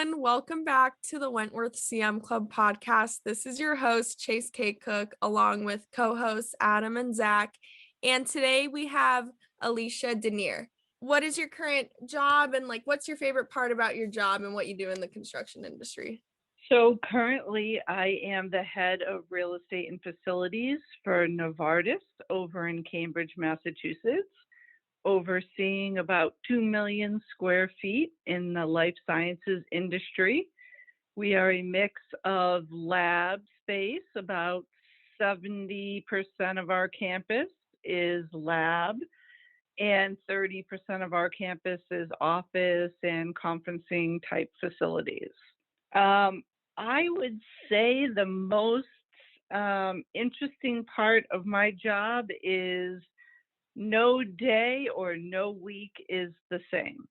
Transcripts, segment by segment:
everyone. Welcome back to the Wentworth CM Club podcast. This is your host, Chase K. Cook, along with co-hosts Adam and Zach. And today we have Alicia Dernier. What is your current job and what's your favorite part about your job and what you do in the construction industry? So currently I am the head of real estate and facilities for Novartis over in Cambridge, Massachusetts, overseeing about 2 million square feet in the life sciences industry. We are a mix of lab space. About 70% of our campus is lab, and 30% of our campus is office and conferencing type facilities. I would say the most interesting part of my job is no day or no week is the same.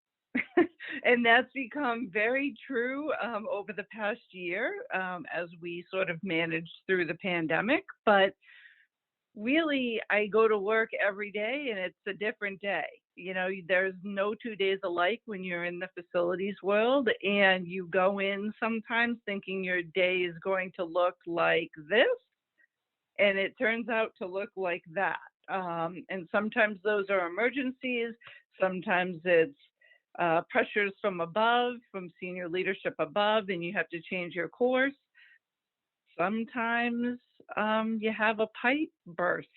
And that's become very true over the past year as we sort of managed through the pandemic. But really, I go to work every day and it's a different day. You know, there's no 2 days alike when you're in the facilities world, and you go in sometimes thinking your day is going to look like this, and it turns out to look like that. And sometimes those are emergencies. Sometimes it's pressures from above, from senior leadership above, and you have to change your course. Sometimes you have a pipe burst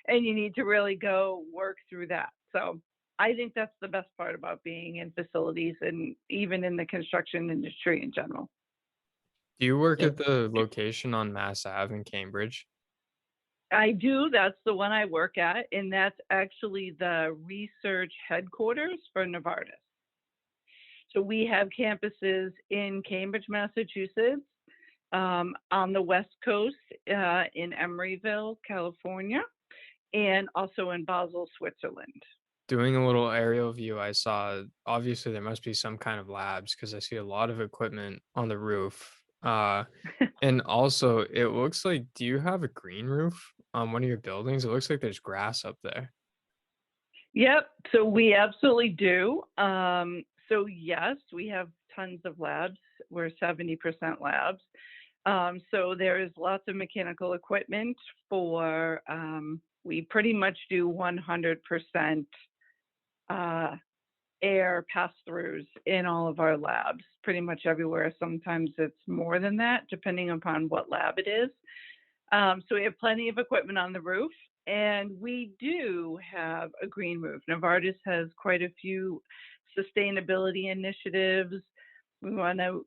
and you need to really go work through that. So I think that's the best part about being in facilities and even in the construction industry in general. Do you work at the location on Mass Ave in Cambridge? I do. That's the one I work at, and that's actually the research headquarters for Novartis. So we have campuses in Cambridge, Massachusetts, on the West Coast, in Emeryville, California, and also in Basel, Switzerland. Doing a little aerial view, I saw obviously there must be some kind of labs because I see a lot of equipment on the roof. And also it looks like, do you have a green roof on one of your buildings? It looks like there's grass up there. Yep. So we absolutely do. So yes, we have tons of labs. We're 70% labs. So there is lots of mechanical equipment for, we pretty much do 100% air pass-throughs in all of our labs, pretty much everywhere. Sometimes it's more than that, depending upon what lab it is. So we have plenty of equipment on the roof, and we do have a green roof. Novartis has quite a few sustainability initiatives. We want to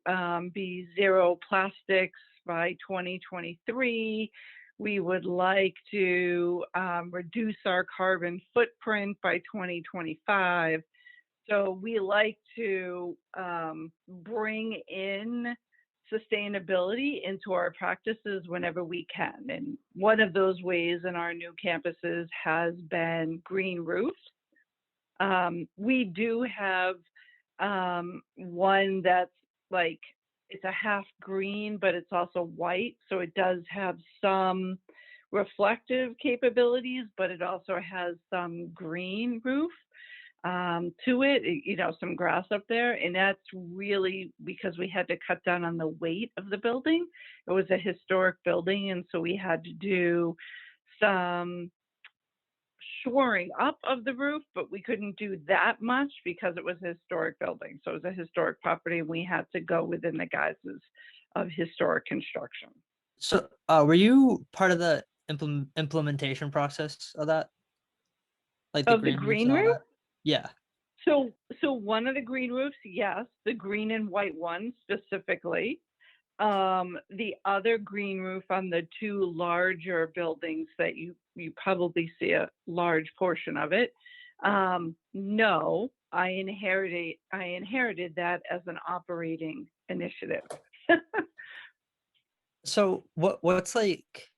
be zero plastics by 2023. We would like to reduce our carbon footprint by 2025. So we like to bring in sustainability into our practices whenever we can. And one of those ways in our new campuses has been green roofs. We do have one that's like, it's a half green, but it's also white. So it does have some reflective capabilities, but it also has some green roof to it, you know, some grass up there. And that's really because we had to cut down on the weight of the building. It was a historic building. And so we had to do some shoring up of the roof, but we couldn't do that much because it was a historic building. So it was a historic property, and we had to go within the guises of historic construction. So were you part of the implementation process of that? Like the green roof? Yeah. So one of the green roofs, yes, the green and white one specifically. The other green roof on the two larger buildings that you probably see a large portion of it. No, I inherited that as an operating initiative. So what's like,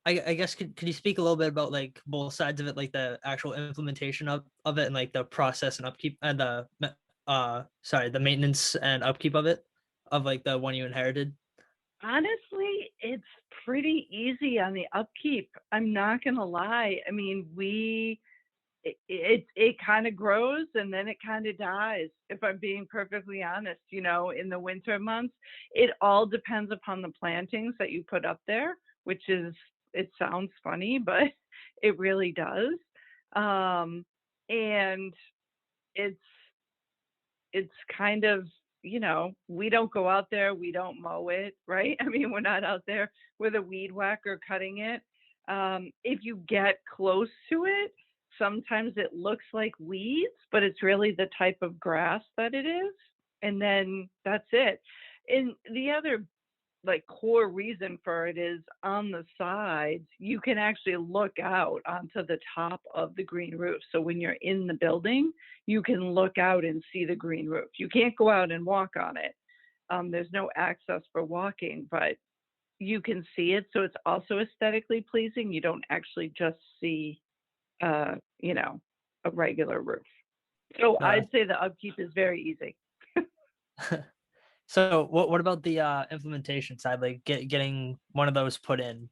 I guess could you speak a little bit about like both sides of it, like the actual implementation of it and like the process and upkeep and the maintenance and upkeep of it, of like the one you inherited? Honestly, it's pretty easy on the upkeep. I'm not gonna lie. I mean, we it kind of grows and then it kind of dies, if I'm being perfectly honest. In the winter months, it all depends upon the plantings that you put up there, which is, it sounds funny, but it really does. And it's kind of, we don't go out there, we don't mow it, right? I mean, we're not out there with a weed whacker cutting it. If you get close to it, sometimes it looks like weeds, but it's really the type of grass that it is. And then that's it. And the other core reason for it is, on the sides, you can actually look out onto the top of the green roof. So when you're in the building, you can look out and see the green roof. You can't go out and walk on it. There's no access for walking, but you can see it. So it's also aesthetically pleasing. You don't actually just see, a regular roof. So I'd say the upkeep is very easy. So what about the implementation side, like getting one of those put in?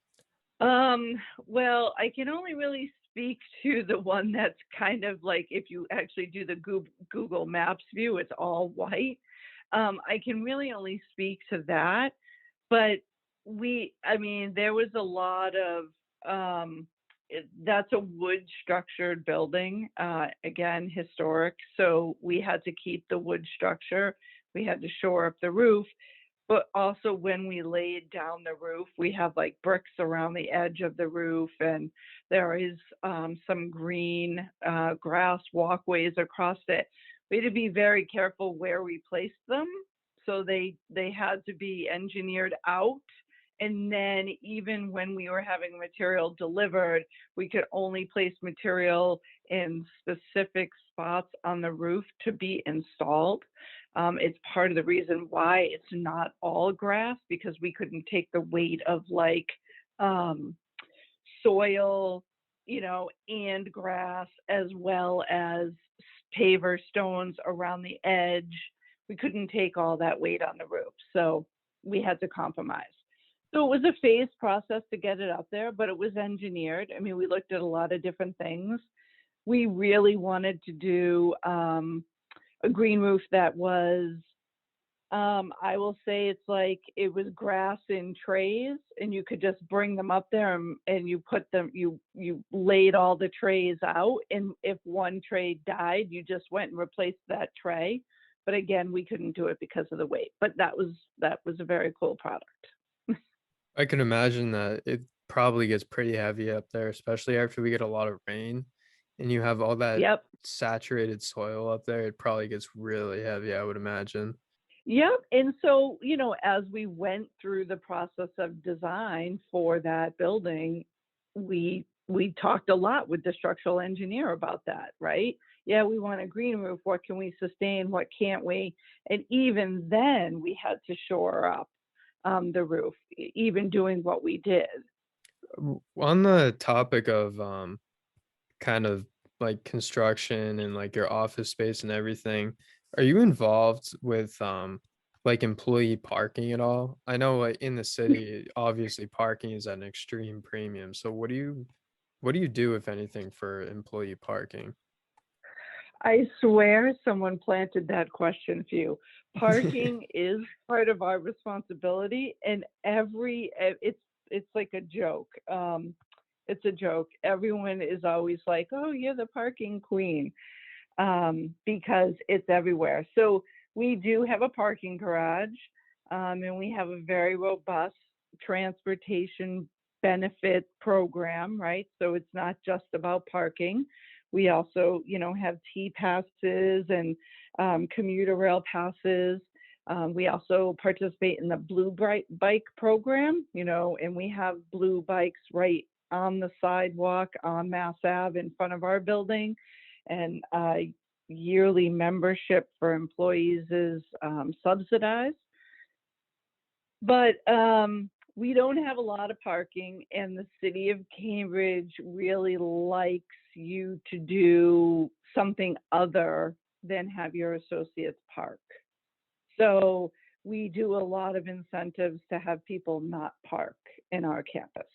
Well, I can only really speak to the one that's kind of like, if you actually do the Google Maps view, it's all white. I can really only speak to that, but there was a lot of, that's a wood structured building, again, historic. So we had to keep the wood structure. We had to shore up the roof, but also when we laid down the roof, we have bricks around the edge of the roof, and there is some green grass walkways across it. We had to be very careful where we placed them. So they had to be engineered out. And then even when we were having material delivered, we could only place material in specific spots on the roof to be installed. It's part of the reason why it's not all grass, because we couldn't take the weight of soil, and grass, as well as paver stones around the edge. We couldn't take all that weight on the roof. So we had to compromise. So it was a phased process to get it up there, but it was engineered. I mean, we looked at a lot of different things. We really wanted to do a green roof that was, I will say it was grass in trays, and you could just bring them up there and you put them, you laid all the trays out. And if one tray died, you just went and replaced that tray. But again, we couldn't do it because of the weight, but that was a very cool product. I can imagine that it probably gets pretty heavy up there, especially after we get a lot of rain and you have all that Yep. saturated soil up there. It probably gets really heavy, I would imagine. Yep. And so, as we went through the process of design for that building, we talked a lot with the structural engineer about that, right? Yeah, we want a green roof. What can we sustain? What can't we? And even then, we had to shore up the roof, even doing what we did. On the topic of kind of construction and your office space and everything, are you involved with employee parking at all? I know in the city, obviously parking is at an extreme premium. So what do you do, if anything, for employee parking? I swear someone planted that question for you. Parking is part of our responsibility, and it's like a joke. It's a joke. Everyone is always like, "Oh, you're the parking queen," because it's everywhere. So we do have a parking garage, and we have a very robust transportation benefit program, right? So it's not just about parking. We also, have T passes and commuter rail passes. We also participate in the Blue Bright Bike program, and we have blue bikes right on the sidewalk on Mass Ave in front of our building. And yearly membership for employees is subsidized. But we don't have a lot of parking, and the city of Cambridge really likes you to do something other than have your associates park. So we do a lot of incentives to have people not park in our campus.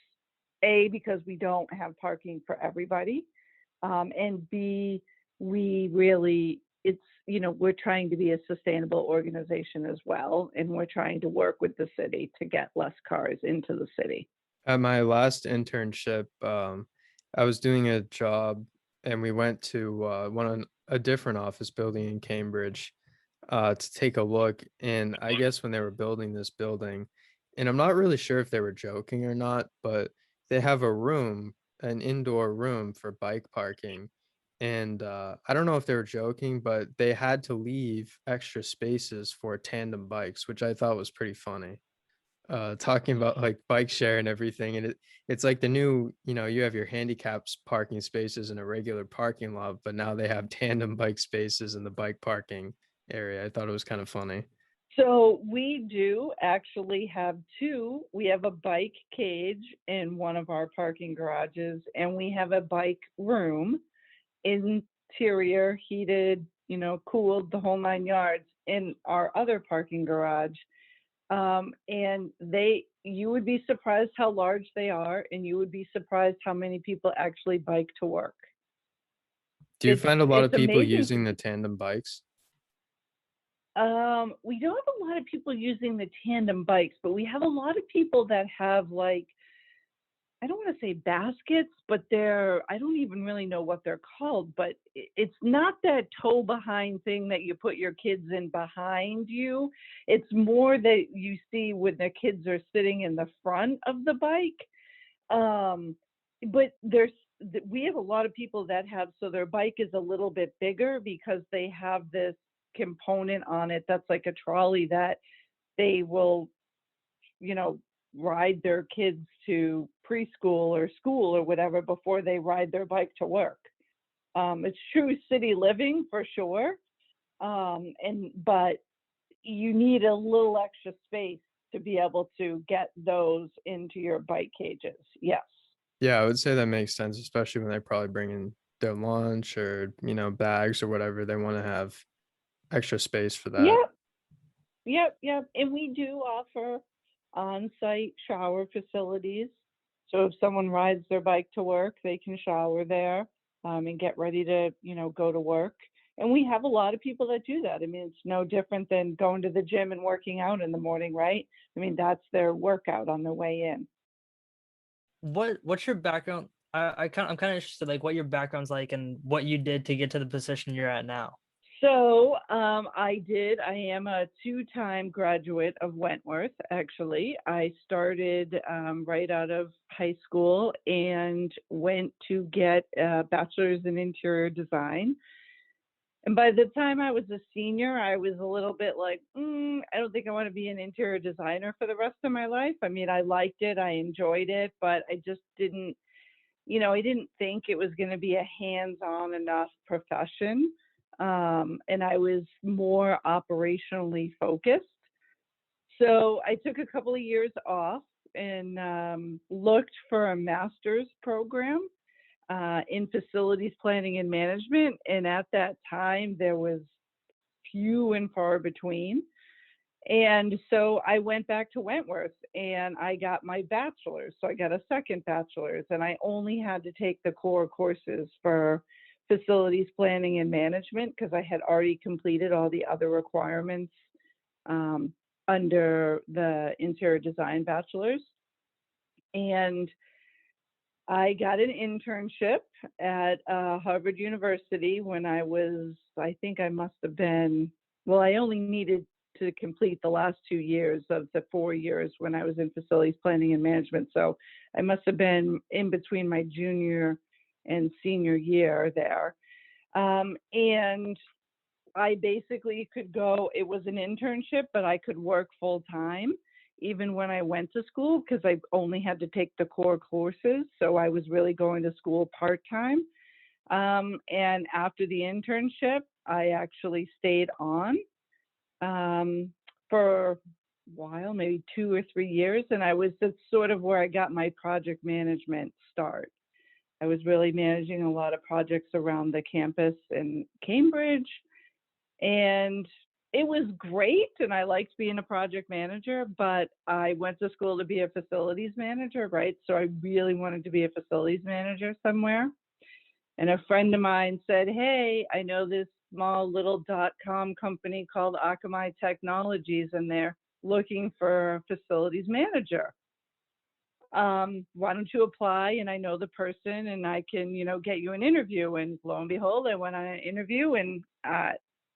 A, because we don't have parking for everybody. And B, we really, it's, we're trying to be a sustainable organization as well. And we're trying to work with the city to get less cars into the city. At my last internship, I was doing a job and we went to a different office building in Cambridge to take a look. And I guess when they were building this building, and I'm not really sure if they were joking or not, but they have an indoor room for bike parking. And I don't know if they were joking, but they had to leave extra spaces for tandem bikes, which I thought was pretty funny. Talking about like bike share and everything, and it's like the new, you have your handicaps parking spaces in a regular parking lot, but now they have tandem bike spaces in the bike parking area. I thought it was kind of funny. So we do actually have two. We have a bike cage in one of our parking garages, and we have a bike room, interior heated, cooled, the whole 9 yards, in our other parking garage. And you would be surprised how large they are, and you would be surprised how many people actually bike to work. Do you find a lot of It's people amazing. using the tandem bikes? We don't have a lot of people using the tandem bikes, but we have a lot of people that have, like, I don't want to say baskets, but I don't even really know what they're called, but it's not that tow behind thing that you put your kids in behind you. It's more that you see when the kids are sitting in the front of the bike. But we have a lot of people that have, so their bike is a little bit bigger because they have this component on it that's like a trolley that they will, ride their kids to preschool or school or whatever before they ride their bike to work. It's true city living for sure. But you need a little extra space to be able to get those into your bike cages. Yes. Yeah, I would say that makes sense, especially when they probably bring in their lunch or, bags or whatever. They want to have extra space for that. Yep. And we do offer on-site shower facilities. So if someone rides their bike to work, they can shower there and get ready to, go to work. And we have a lot of people that do that. I mean, it's no different than going to the gym and working out in the morning, right? I mean, that's their workout on their way in. What's your background? I'm kind of interested, like what your background's like and what you did to get to the position you're at now. So I am a 2-time graduate of Wentworth, actually. I started right out of high school and went to get a bachelor's in interior design. And by the time I was a senior, I was a little bit like, I don't think I want to be an interior designer for the rest of my life. I mean, I liked it, I enjoyed it, but I just didn't, I didn't think it was going to be a hands-on enough profession. And I was more operationally focused. So I took a couple of years off and looked for a master's program in facilities planning and management. And at that time, there was few and far between. And so I went back to Wentworth and I got my bachelor's. So I got a second bachelor's, and I only had to take the core courses for facilities planning and management because I had already completed all the other requirements under the interior design bachelor's. And I got an internship at Harvard University when I think I must have been, well, I only needed to complete the last 2 years of the 4 years when I was in facilities planning and management. So I must have been in between my junior and senior year there. And I basically could go, it was an internship, but I could work full time even when I went to school because I only had to take the core courses. So I was really going to school part-time. And after the internship, I actually stayed on for a while, maybe 2 or 3 years. And that's sort of where I got my project management start. I was really managing a lot of projects around the campus in Cambridge, and it was great, and I liked being a project manager, but I went to school to be a facilities manager, right? So I really wanted to be a facilities manager somewhere. And a friend of mine said, hey, I know this small little .com company called Akamai Technologies, and they're looking for a facilities manager. Why don't you apply? And I know the person, and I can, get you an interview. And lo and behold, I went on an interview and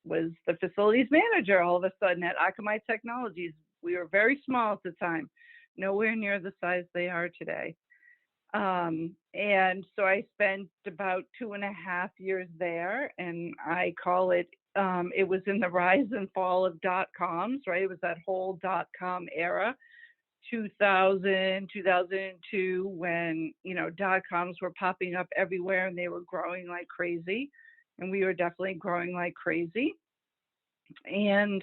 was the facilities manager all of a sudden at Akamai Technologies. We were very small at the time, nowhere near the size they are today. And so I spent about 2.5 years there, and I call it, it was in the rise and fall of .coms, right? It was that whole .com era, 2000, 2002, when, .coms were popping up everywhere and they were growing like crazy. And we were definitely growing like crazy. And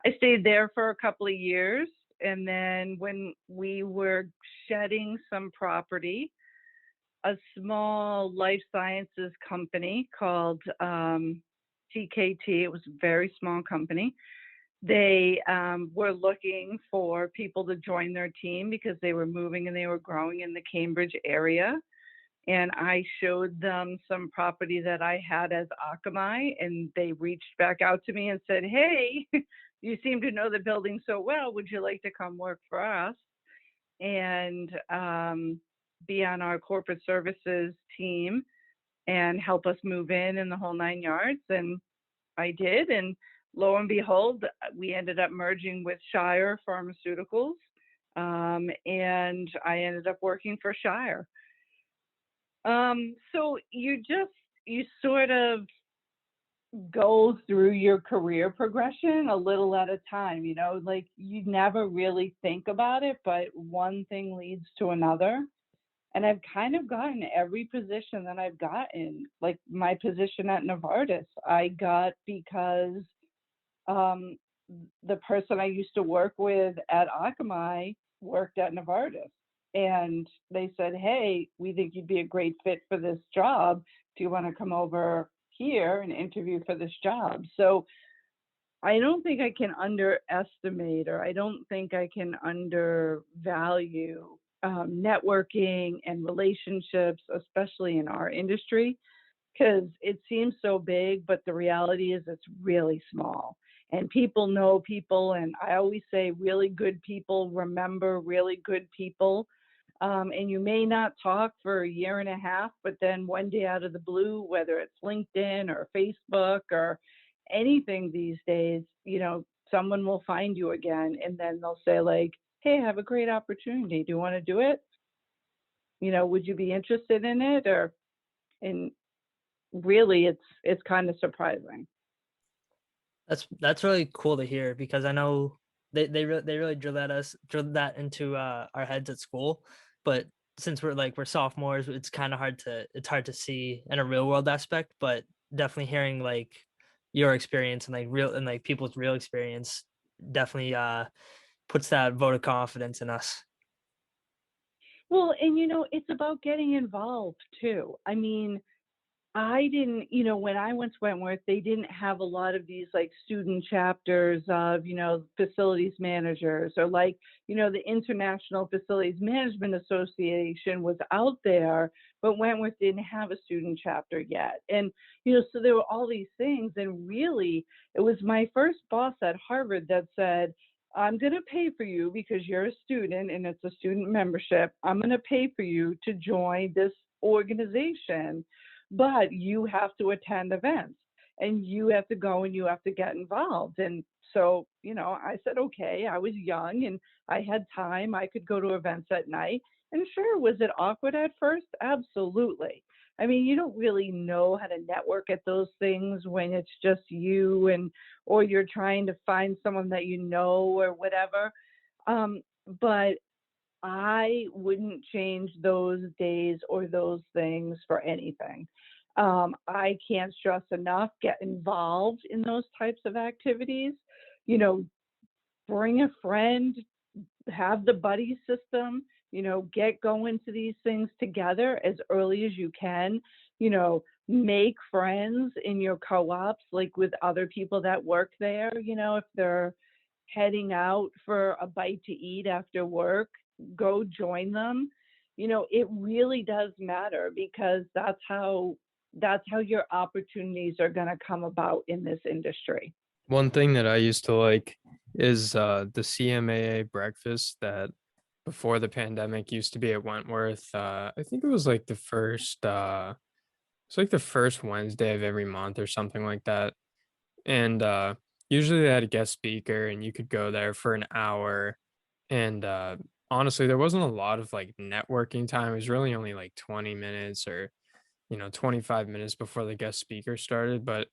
I stayed there for a couple of years. And then when we were shedding some property, a small life sciences company called TKT, it was a very small company. They were looking for people to join their team because they were moving and they were growing in the Cambridge area. And I showed them some property that I had as Akamai, and they reached back out to me and said, hey, you seem to know the building so well. Would you like to come work for us and be on our corporate services team and help us move in the whole 9 yards? And I did. And lo and behold, we ended up merging with Shire Pharmaceuticals. And I ended up working for Shire. So you sort of go through your career progression a little at a time, like you never really think about it, but one thing leads to another. And I've kind of gotten every position that I've gotten. Like my position at Novartis, I got because the person I used to work with at Akamai worked at Novartis. And they said, hey, we think you'd be a great fit for this job. Do you want to come over here and interview for this job? So I don't think I can underestimate, or I don't think I can undervalue networking and relationships, especially in our industry, because it seems so big, but the reality is it's really small. And people know people, and I always say really good people remember really good people. And you may not talk for 1.5 years, but then one day out of the blue, whether it's LinkedIn or Facebook or anything these days, someone will find you again, and then they'll say like, hey, I have a great opportunity. Do you want to do it? Would you be interested in it? And really, it's kind of surprising. That's really cool to hear, because I know they really drilled that into our heads at school, but since we're sophomores, it's hard to see in a real world aspect. But definitely hearing like your experience and people's real experience definitely puts that vote of confidence in us. Well, and it's about getting involved too. I mean, I didn't, when I went to Wentworth, they didn't have a lot of these like student chapters of, facilities managers, or like, the International Facilities Management Association was out there, but Wentworth didn't have a student chapter yet. And, so there were all these things. And really, it was my first boss at Harvard that said, I'm going to pay for you because you're a student and it's a student membership. I'm going to pay for you to join this organization, but you have to attend events and you have to go and you have to get involved. And so, I said, okay, I was young and I had time. I could go to events at night. And sure, was it awkward at first? Absolutely. I mean, you don't really know how to network at those things when it's just you or you're trying to find someone that or whatever. But I wouldn't change those days or those things for anything. I can't stress enough, get involved in those types of activities, bring a friend, have the buddy system, get going to these things together as early as you can, make friends in your co-ops, like with other people that work there, if they're heading out for a bite to eat after work, go join them. It really does matter, because that's how that's how your opportunities are going to come about in this industry. One thing that I used to like is the CMA Breakfast that before the pandemic used to be at Wentworth. I think it was like it's like the first Wednesday of every month or something like that. And usually they had a guest speaker and you could go there for an hour. And honestly, there wasn't a lot of like networking time. It was really only like 20 minutes or 25 minutes before the guest speaker started, but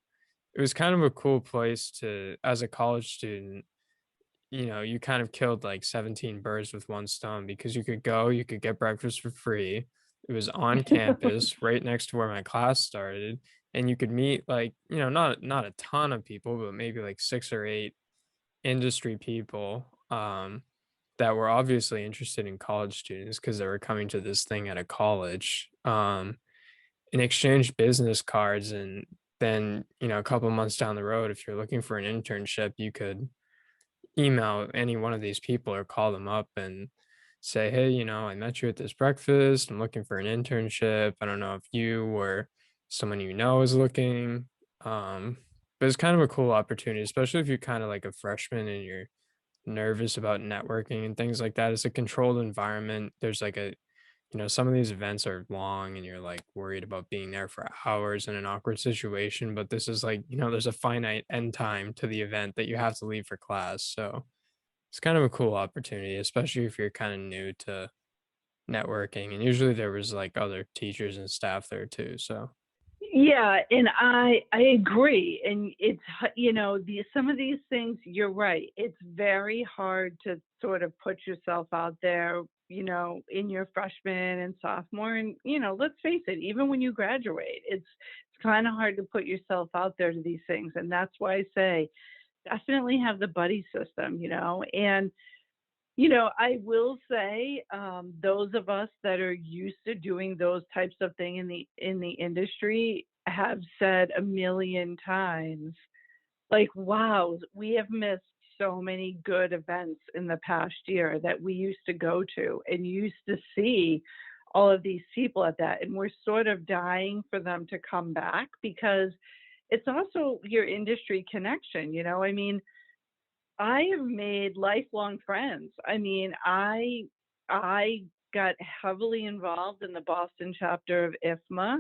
it was kind of a cool place to, as a college student, you kind of killed like 17 birds with one stone because you could get breakfast for free. It was on campus, right next to where my class started, and you could meet like, not a ton of people, but maybe like 6 or 8 industry people that were obviously interested in college students because they were coming to this thing at a college. And exchange business cards, and then, a couple months down the road, if you're looking for an internship, you could email any one of these people or call them up and say, hey, I met you at this breakfast. I'm looking for an internship. I don't know if you or someone is looking. But it's kind of a cool opportunity, especially if you're kind of like a freshman and you're nervous about networking and things like that. It's a controlled environment. There's like some of these events are long and you're like worried about being there for hours in an awkward situation. But this is like, there's a finite end time to the event that you have to leave for class. So it's kind of a cool opportunity, especially if you're kind of new to networking. And usually there was like other teachers and staff there too. So Yeah, and I agree. And it's some of these things, you're right. It's very hard to sort of put yourself out there, in your freshman and sophomore. And let's face it, even when you graduate, it's kind of hard to put yourself out there to these things. And that's why I say definitely have the buddy system, and I will say, those of us that are used to doing those types of things in the industry have said a million times, like, wow, we have missed so many good events in the past year that we used to go to and used to see all of these people at that. And we're sort of dying for them to come back because it's also your industry connection. I mean, I have made lifelong friends. I mean, I got heavily involved in the Boston chapter of IFMA,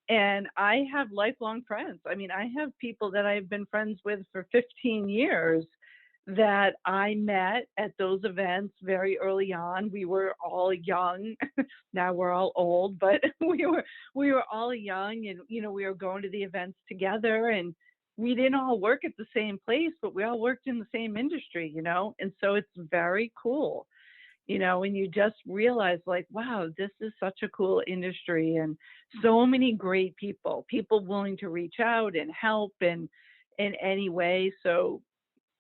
and I have lifelong friends. I mean, I have people that I've been friends with for 15 years that I met at those events very early on. We were all young. Now we're all old, but we were all young, and we were going to the events together, and we didn't all work at the same place, but we all worked in the same industry, and so it's very cool, and you just realize, like, wow, this is such a cool industry, and so many great people willing to reach out and help in any way. So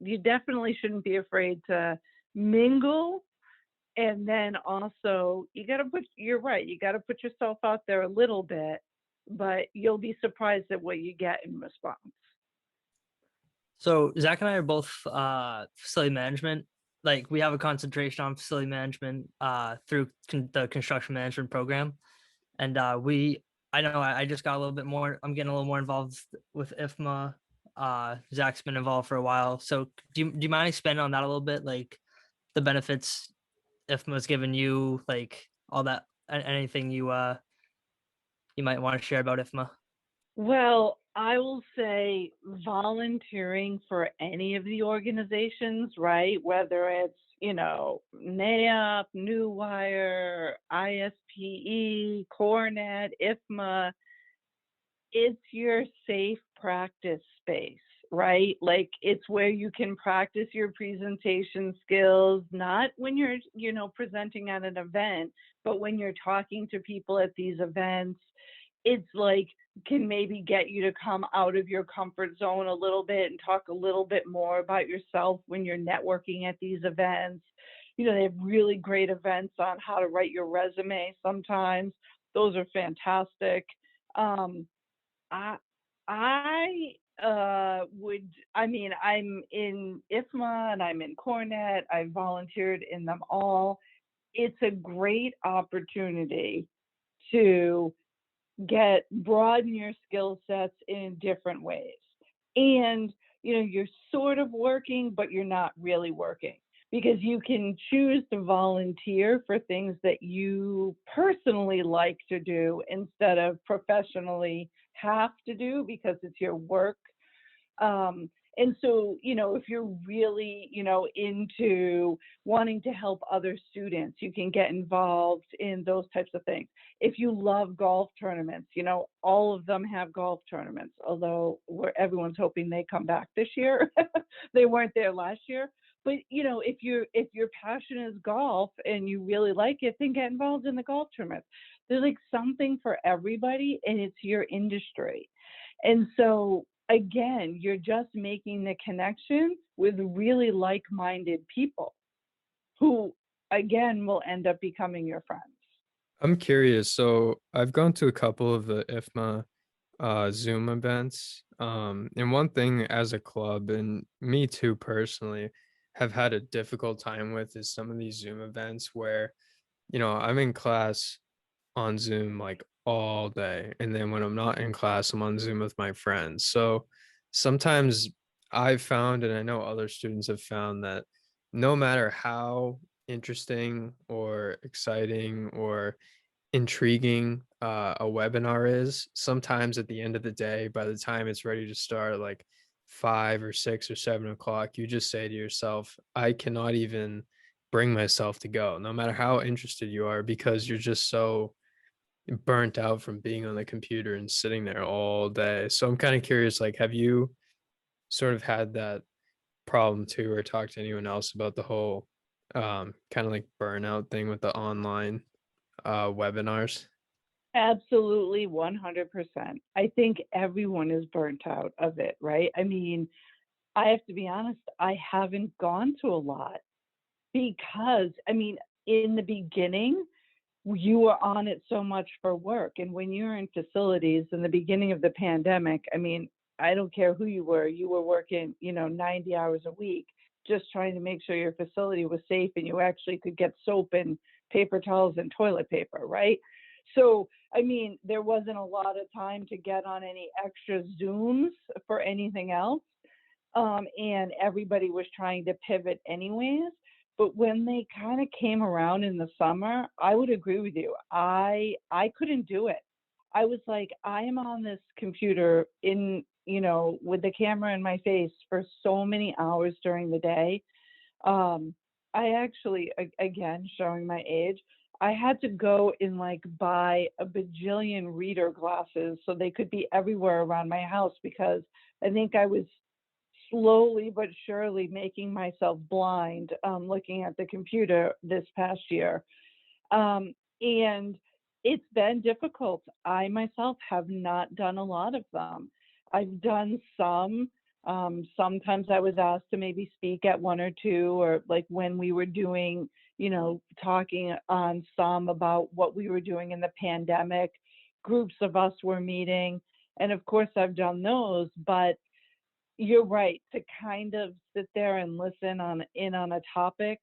you definitely shouldn't be afraid to mingle. And then also you're right, you got to put yourself out there a little bit, but you'll be surprised at what you get in response. So Zach and I are both facility management. Like, we have a concentration on facility management through the construction management program, and I know I just got a little bit more. I'm getting a little more involved with IFMA. Zach's been involved for a while. So do you mind expanding on that a little bit, like the benefits IFMA's given you, like all that, anything you might want to share about IFMA? Well, I will say volunteering for any of the organizations, right? Whether it's, NAIOP, New Wire, ISPE, Cornet, IFMA, it's your safe practice space, right? Like, it's where you can practice your presentation skills, not when you're, presenting at an event, but when you're talking to people at these events. It's like, can maybe get you to come out of your comfort zone a little bit and talk a little bit more about yourself when you're networking at these events. They have really great events on how to write your resume sometimes. Those are fantastic. I I'm in IFMA and I'm in Cornet. I volunteered in them all. It's a great opportunity to broaden your skill sets in different ways. And, you're sort of working, but you're not really working, because you can choose to volunteer for things that you personally like to do instead of professionally have to do because it's your work. And so, if you're really, into wanting to help other students, you can get involved in those types of things. If you love golf tournaments, all of them have golf tournaments, although everyone's hoping they come back this year. They weren't there last year. But, if your passion is golf and you really like it, then get involved in the golf tournaments. There's like something for everybody, and it's your industry. And so, again, you're just making the connection with really like-minded people who, again, will end up becoming your friends. I'm curious. So I've gone to a couple of the IFMA Zoom events. And one thing as a club, and me too personally, have had a difficult time with is some of these Zoom events where, I'm in class on Zoom like all day. And then when I'm not in class, I'm on Zoom with my friends. So sometimes I've found, and I know other students have found, that no matter how interesting or exciting or intriguing a webinar is, sometimes at the end of the day, by the time it's ready to start, like 5 or 6 or 7 o'clock, you just say to yourself, I cannot even bring myself to go, no matter how interested you are, because you're just so burnt out from being on the computer and sitting there all day. So I'm kind of curious, like, have you sort of had that problem too, or talked to anyone else about the whole kind of like burnout thing with the online webinars? Absolutely, 100%. I think everyone is burnt out of it, right? I mean, I have to be honest, I haven't gone to a lot because, in the beginning, you were on it so much for work. And when you're in facilities in the beginning of the pandemic, I don't care who you were working, 90 hours a week, just trying to make sure your facility was safe and you actually could get soap and paper towels and toilet paper, right? So, there wasn't a lot of time to get on any extra Zooms for anything else. And everybody was trying to pivot anyways. But when they kind of came around in the summer, I would agree with you. I couldn't do it. I was like, I am on this computer with the camera in my face for so many hours during the day. I actually, again, showing my age, I had to go and buy a bajillion reader glasses so they could be everywhere around my house, because I think I was slowly but surely making myself blind looking at the computer this past year. And it's been difficult. I myself have not done a lot of them. I've done some. Sometimes I was asked to maybe speak at one or two, or like when we were doing, talking on some about what we were doing in the pandemic, groups of us were meeting. And of course I've done those, but you're right, to kind of sit there and listen in on a topic,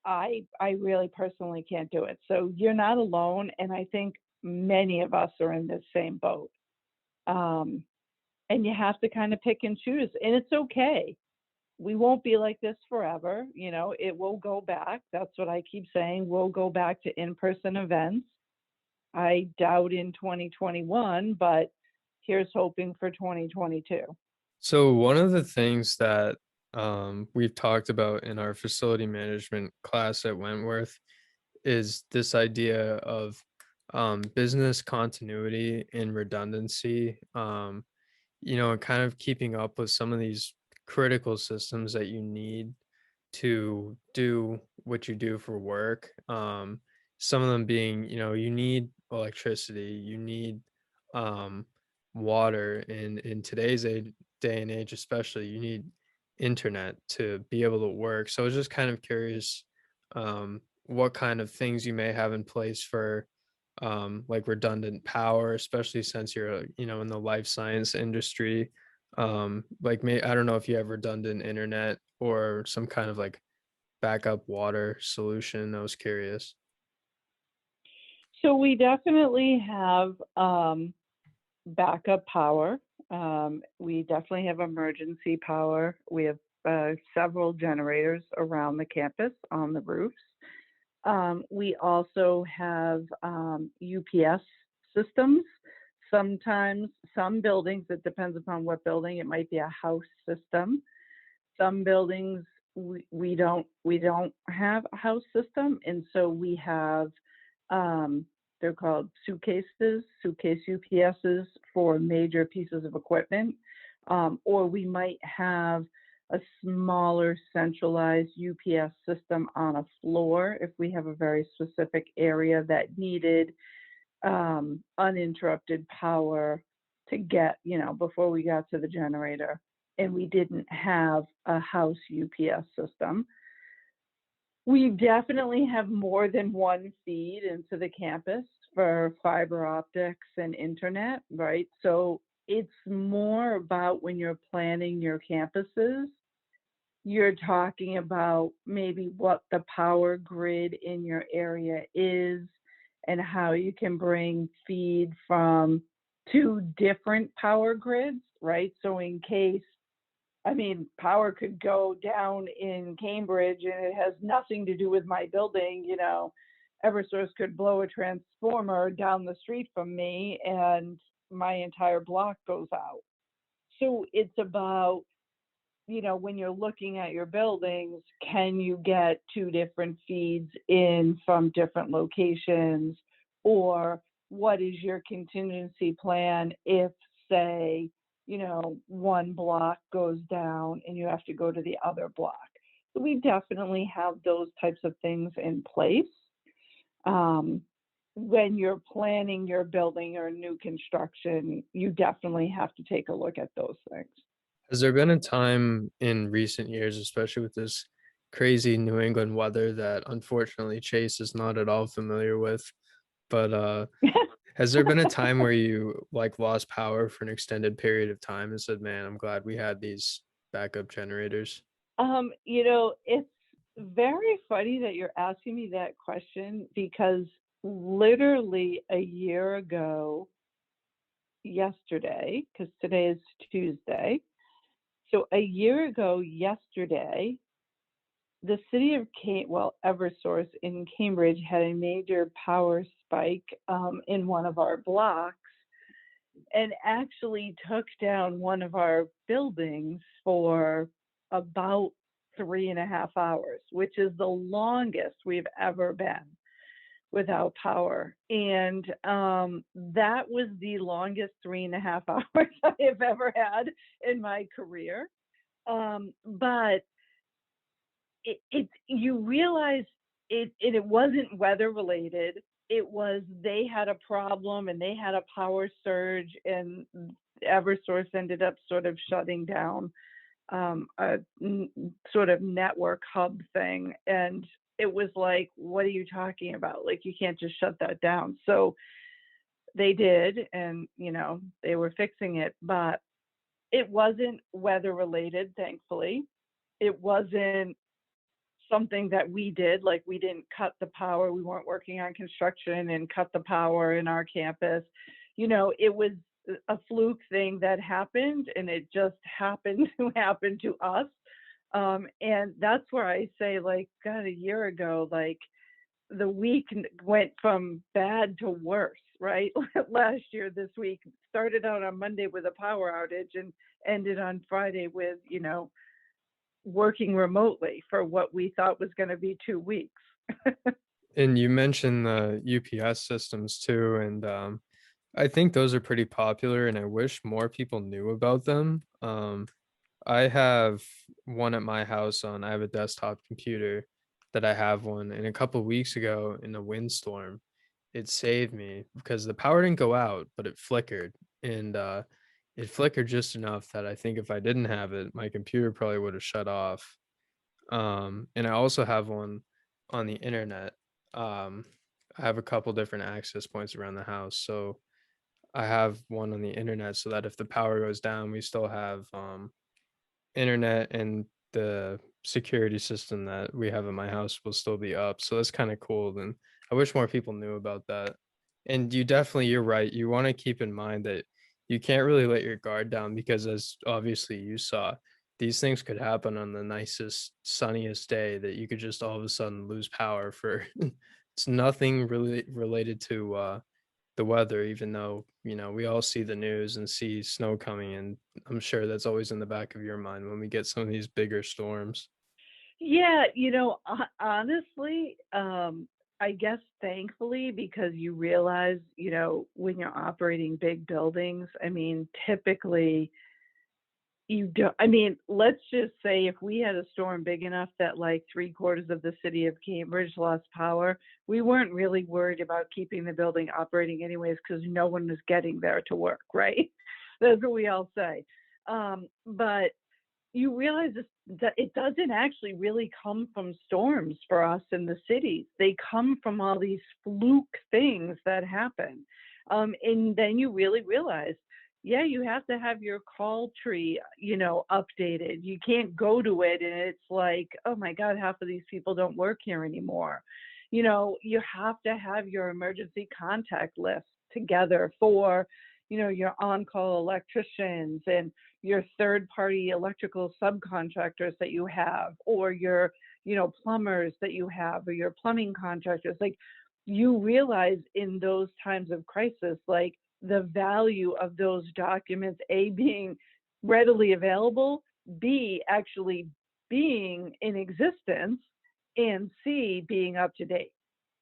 I really personally can't do it. So you're not alone, and I think many of us are in this same boat. And you have to kind of pick and choose, and it's okay. We won't be like this forever. It will go back. That's what I keep saying. We'll go back to in-person events. I doubt in 2021, but here's hoping for 2022. So one of the things that we've talked about in our facility management class at Wentworth is this idea of business continuity and redundancy, and kind of keeping up with some of these critical systems that you need to do what you do for work. Some of them being, you need electricity, you need um, water, and in today's day and age, especially, you need internet to be able to work. So I was just kind of curious what kind of things you may have in place for like redundant power, especially since you're, in the life science industry. I don't know if you have redundant internet or some kind of like backup water solution. I was curious. So we definitely have backup power. We definitely have emergency power. We have several generators around the campus on the roofs. We also have UPS systems. Sometimes some buildings, it depends upon what building, it might be a house system. Some buildings we don't have a house system, and so we have they're called suitcase UPSs for major pieces of equipment, or we might have a smaller centralized UPS system on a floor if we have a very specific area that needed uninterrupted power to get, before we got to the generator, and we didn't have a house UPS system. We definitely have more than one feed into the campus for fiber optics and internet, right? So it's more about when you're planning your campuses, you're talking about maybe what the power grid in your area is and how you can bring feed from two different power grids, right? So in case, power could go down in Cambridge and it has nothing to do with my building, Eversource could blow a transformer down the street from me and my entire block goes out. So it's about, when you're looking at your buildings, can you get two different feeds in from different locations? Or what is your contingency plan if, say, one block goes down and you have to go to the other block? So we definitely have those types of things in place. When you're planning your building or new construction, you definitely have to take a look at those things. Has there been a time in recent years, especially with this crazy New England weather that unfortunately Chase is not at all familiar with, but has there been a time where you lost power for an extended period of time and said, "Man, I'm glad we had these backup generators"? It's very funny that you're asking me that question because literally a year ago yesterday, because today is Tuesday. So a year ago yesterday, the city of Eversource in Cambridge had a major power spike in one of our blocks and actually took down one of our buildings for about 3.5 hours, which is the longest we've ever been without power. And that was the longest 3.5 hours I have ever had in my career. But you realize it wasn't weather related. It was they had a problem and they had a power surge, and Eversource ended up sort of shutting down a sort of network hub thing. And it was like, what are you talking about? You can't just shut that down. So they did, and they were fixing it, but it wasn't weather related, thankfully. It wasn't something that we did, we didn't cut the power. We weren't working on construction and cut the power in our campus. It was a fluke thing that happened, and it just happened to happen to us. And that's where I say, God, a year ago, the week went from bad to worse, right? Last year, this week started out on Monday with a power outage and ended on Friday with, working remotely for what we thought was going to be 2 weeks. And you mentioned the UPS systems too, and I think those are pretty popular, and I wish more people knew about them. I have one at my house I have a desktop computer that I have one, and a couple weeks ago in a windstorm, it saved me because the power didn't go out, but it flickered, and it flickered just enough that I think if I didn't have it, my computer probably would have shut off. And I also have one on the internet. I have a couple different access points around the house, so I have one on the internet so that if the power goes down, we still have internet, and the security system that we have in my house will still be up. So that's kind of cool. And I wish more people knew about that. And you're right. You want to keep in mind that you can't really let your guard down because, as obviously you saw, these things could happen on the nicest, sunniest day that you could just all of a sudden lose power for. It's nothing really related to the weather, even though, we all see the news and see snow coming, and I'm sure that's always in the back of your mind when we get some of these bigger storms. Yeah, honestly, I guess thankfully, because you realize, when you're operating big buildings, I mean, typically you don't, I mean, let's just say if we had a storm big enough that like 3/4 of the city of Cambridge lost power, we weren't really worried about keeping the building operating anyways, because no one was getting there to work, right? That's what we all say. But you realize that it doesn't actually really come from storms for us in the cities. They come from all these fluke things that happen. And then you really realize, yeah, you have to have your call tree, updated. You can't go to it and it's like, oh my God, half of these people don't work here anymore. You have to have your emergency contact list together for, your on-call electricians and your third-party electrical subcontractors that you have, or your, plumbers that you have, or your plumbing contractors. Like, you realize in those times of crisis, like, the value of those documents, A, being readily available, B, actually being in existence, and C, being up to date.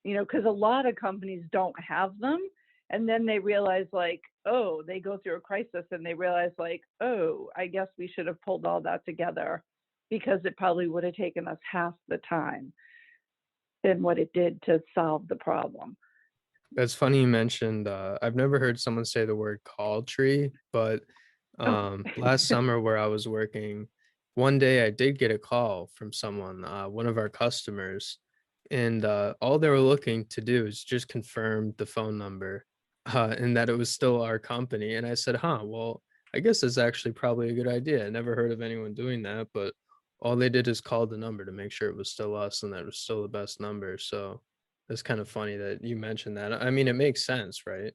Because a lot of companies don't have them. And then they realize, like, oh, they go through a crisis and they realize, like, oh, I guess we should have pulled all that together, because it probably would have taken us half the time than what it did to solve the problem. That's funny you mentioned, I've never heard someone say the word call tree, but last summer where I was working, one day I did get a call from someone, one of our customers, and all they were looking to do is just confirm the phone number, and that it was still our company. And I said, huh, well, I guess that's actually probably a good idea. I never heard of anyone doing that, but all they did is call the number to make sure it was still us and that it was still the best number. So it's kind of funny that you mentioned that. I mean, it makes sense, right?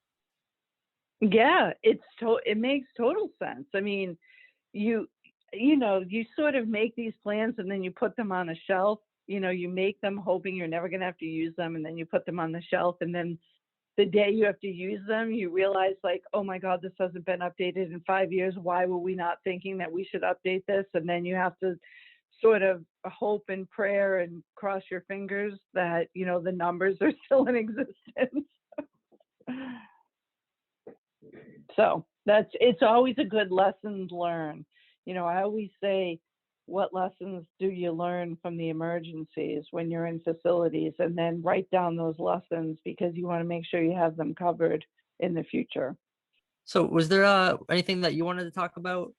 Yeah, it makes total sense. I mean, you you sort of make these plans and then you put them on a shelf. You make them hoping you're never going to have to use them, and then you put them on the shelf, and then the day you have to use them, you realize, like, oh my God, this hasn't been updated in 5 years. Why were we not thinking that we should update this? And then you have to sort of hope and prayer and cross your fingers that, the numbers are still in existence. So it's always a good lesson learned. I always say, what lessons do you learn from the emergencies when you're in facilities? And then write down those lessons, because you want to make sure you have them covered in the future. So was there anything that you wanted to talk about?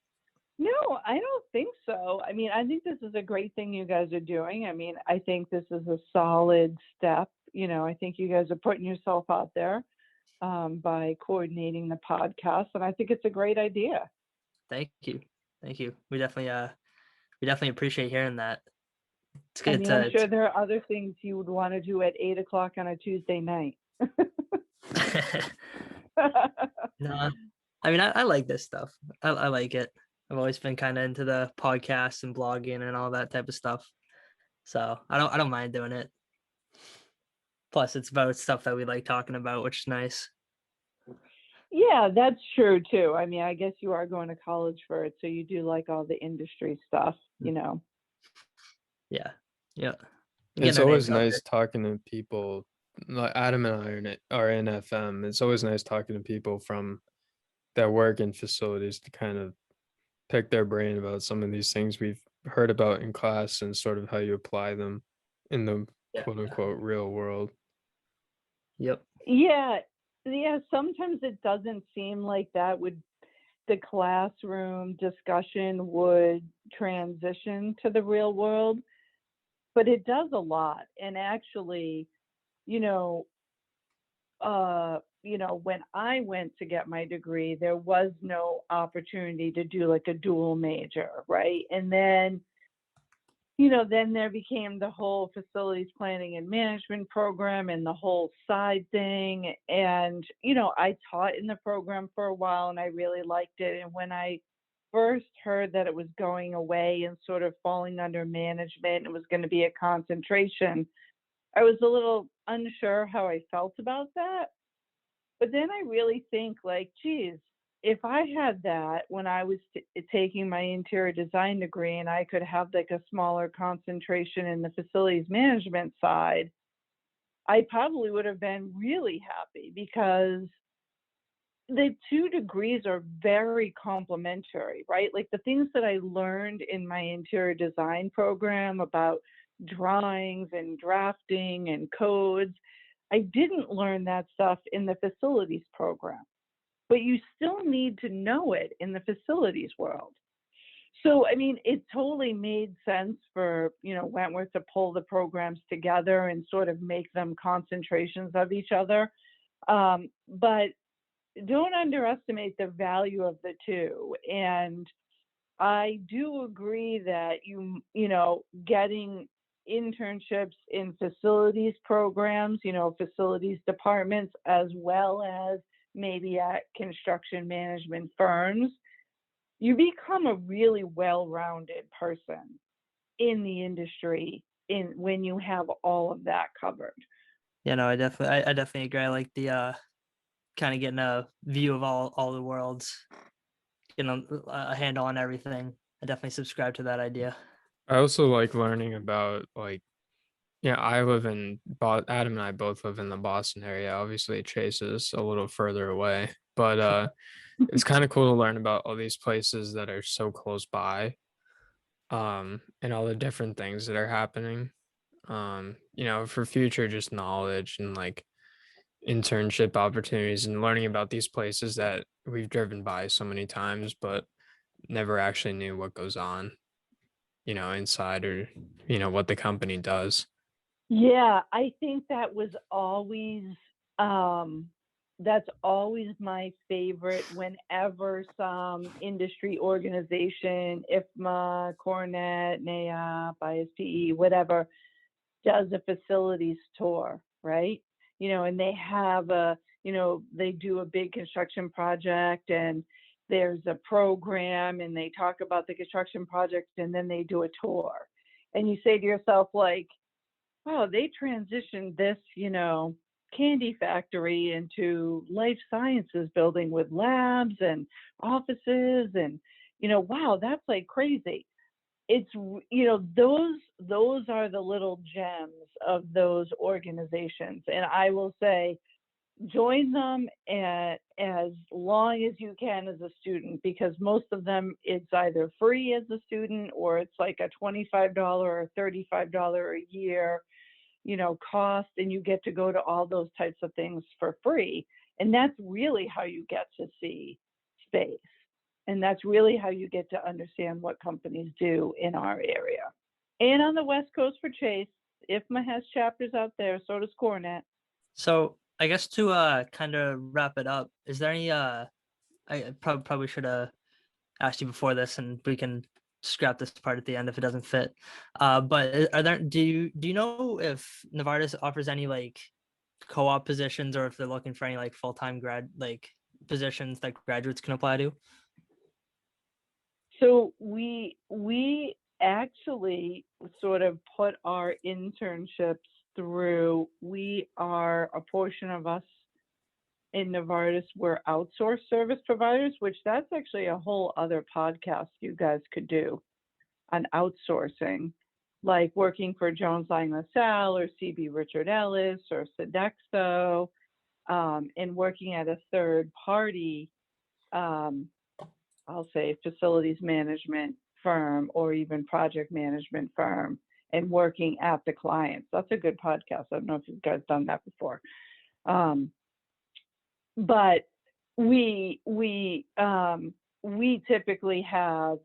No, I don't think so. I mean, I think this is a great thing you guys are doing. I mean, I think this is a solid step. I think you guys are putting yourself out there by coordinating the podcast, and I think it's a great idea. Thank you. Thank you. We definitely appreciate hearing that. It's I good mean, I'm sure there are other things you would want to do at 8 o'clock on a Tuesday night. No, I mean, I like this stuff. I like it. I've always been kind of into the podcasts and blogging and all that type of stuff. So I don't mind doing it. Plus, it's about stuff that we like talking about, which is nice. Yeah, that's true too. I mean, I guess you are going to college for it, so you do like all the industry stuff, Yeah. Yeah. It's Getting our always names out nice talking to people. Like Adam and I are in FM. It's always nice talking to people from that work in facilities to kind of pick their brain about some of these things we've heard about in class and sort of how you apply them in the there. quote unquote real world. Yep. Yeah, sometimes it doesn't seem like the classroom discussion would transition to the real world, but it does a lot. And actually, you know, when I went to get my degree, there was no opportunity to do like a dual major, right? And then then there became the whole facilities planning and management program and the whole side thing. And, I taught in the program for a while and I really liked it. And when I first heard that it was going away and sort of falling under management, it was going to be a concentration, I was a little unsure how I felt about that. But then I really think like, geez, if I had that when I was taking my interior design degree and I could have like a smaller concentration in the facilities management side, I probably would have been really happy because the two degrees are very complementary, right? Like the things that I learned in my interior design program about drawings and drafting and codes, I didn't learn that stuff in the facilities program, but you still need to know it in the facilities world. So, I mean, it totally made sense for, Wentworth to pull the programs together and sort of make them concentrations of each other. But don't underestimate the value of the two. And I do agree that getting internships in facilities programs, facilities departments, as well as maybe at construction management firms, you become a really well-rounded person in the industry when you have all of that covered. Yeah, no, I definitely agree. I like the kind of getting a view of all the worlds, a handle on everything. I definitely subscribe to that idea. I also like learning about I live in Adam and I both live in the Boston area. Obviously, Chase is a little further away, but it's kind of cool to learn about all these places that are so close by, and all the different things that are happening. For future just knowledge and like internship opportunities and learning about these places that we've driven by so many times, but never actually knew what goes on, inside or, what the company does. Yeah, I think that was always that's always my favorite whenever some industry organization, IFMA, Cornet, NAIOP, ISPE, whatever, does a facilities tour, right? And they have they do a big construction project and there's a program and they talk about the construction project and then they do a tour. And you say to yourself, like, wow, they transitioned this, candy factory into life sciences building with labs and offices and, wow, that's like crazy. It's, those are the little gems of those organizations. And I will say, join them as long as you can as a student, because most of them it's either free as a student or it's like a $25 or $35 a year cost, and you get to go to all those types of things for free. And that's really how you get to see space. And that's really how you get to understand what companies do in our area. And on the West Coast for Chase, IFMA has chapters out there, so does Cornet. So I guess to kind of wrap it up, is there any I probably should have asked you before this, and we can scrap this part at the end if it doesn't fit. But are there do you know if Novartis offers any like co-op positions, or if they're looking for any like full-time grad positions that graduates can apply to? So we actually sort of put our internships through. We are, a portion of us in Novartis, we're outsourced service providers, which that's actually a whole other podcast you guys could do on outsourcing, like working for Jones Lang LaSalle or CB Richard Ellis or Sodexo, and working at a third party, I'll say facilities management firm or even project management firm, and working at the clients. That's a good podcast. I don't know if you guys done that before. But we typically have,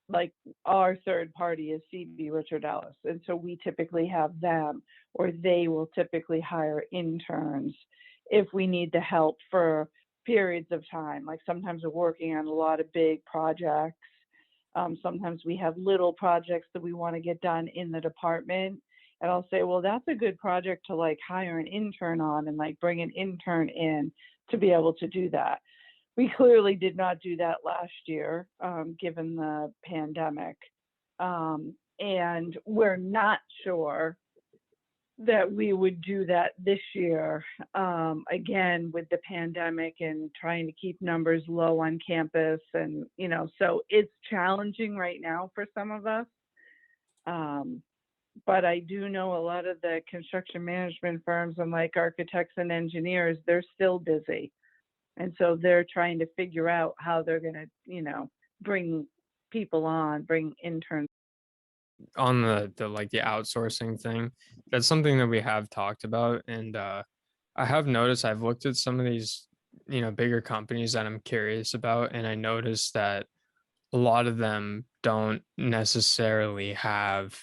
like, our third party is CB Richard Ellis, and so we typically have them, or they will typically hire interns if we need the help for periods of time. Like sometimes we're working on a lot of big projects, Sometimes we have little projects that we want to get done in the department. And I'll say, well, that's a good project to like hire an intern on and like bring an intern in to be able to do that. We clearly did not do that last year, given the pandemic. And we're not sure that we would do that this year, again, with the pandemic and trying to keep numbers low on campus. And, so it's challenging right now for some of us. But I do know a lot of the construction management firms and like architects and engineers, they're still busy. And so they're trying to figure out how they're going to, bring people on, bring interns. On the outsourcing thing, that's something that we have talked about. And I have noticed, I've looked at some of these, bigger companies that I'm curious about, and I noticed that a lot of them don't necessarily have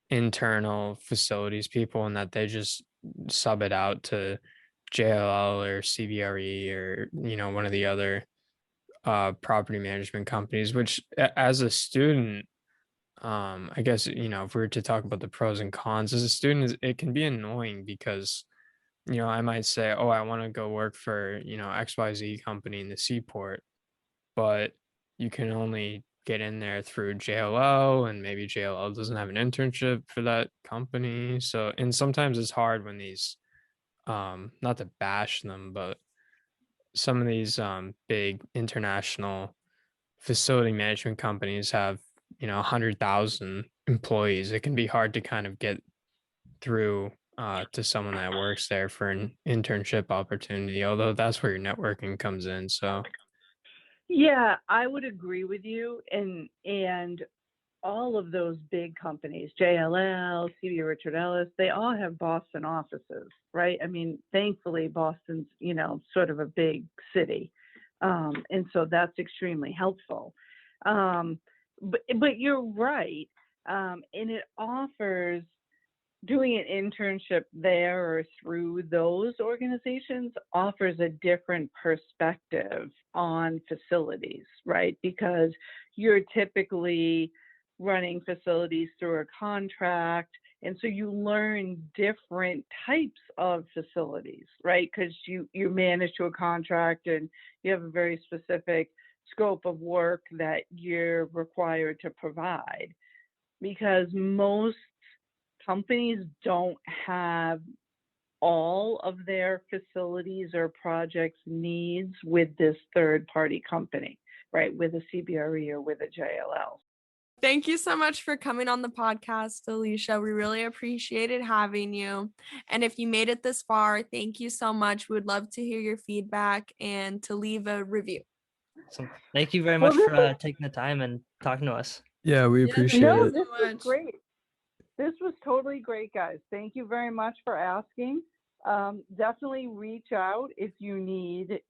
internal facilities people, and that they just sub it out to JLL or CBRE or one of the other property management companies, which as a student, I guess, if we were to talk about the pros and cons as a student, it can be annoying because, I might say, oh, I want to go work for, XYZ company in the Seaport, but you can only get in there through JLL, and maybe JLL doesn't have an internship for that company. So, and sometimes it's hard when these, not to bash them, but some of these big international facility management companies have 100,000 employees. It can be hard to kind of get through to someone that works there for an internship opportunity, although that's where your networking comes in. So Yeah, I would agree with you. And all of those big companies, JLL, CB Richard Ellis, they all have Boston offices, right? I mean, thankfully, Boston's, sort of a big city. And so that's extremely helpful. But you're right. And it offers doing an internship there or through those organizations offers a different perspective on facilities, right? Because you're typically running facilities through a contract. And so you learn different types of facilities, right? Because you manage to a contract and you have a very specific scope of work that you're required to provide. Because most companies don't have all of their facilities or projects needs with this third party company, right? With a CBRE or with a JLL. Thank you so much for coming on the podcast, Alicia. We really appreciated having you. And if you made it this far, thank you so much. We would love to hear your feedback and to leave a review. So thank you very much for taking the time and talking to us. yeah, we appreciate No, it. this was great. This was totally great, guys. Thank you very much for asking. Definitely reach out if you need,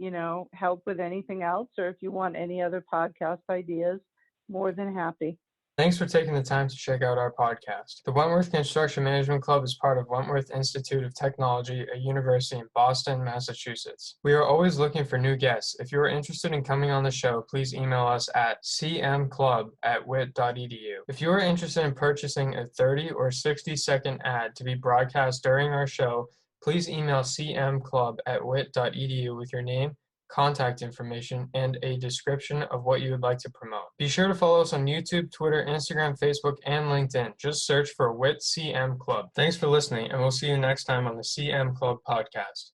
help with anything else, or if you want any other podcast ideas. More than happy. Thanks for taking the time to check out our podcast. The Wentworth Construction Management Club is part of Wentworth Institute of Technology, a university in Boston, Massachusetts. We are always looking for new guests. If you are interested in coming on the show, please email us at cmclub@wit.edu. If you are interested in purchasing a 30 or 60-second ad to be broadcast during our show, please email cmclub@wit.edu with your name, contact information, and a description of what you would like to promote. Be sure to follow us on YouTube, Twitter, Instagram, Facebook, and LinkedIn. Just search for WIT CM Club. Thanks for listening, and we'll see you next time on the CM Club podcast.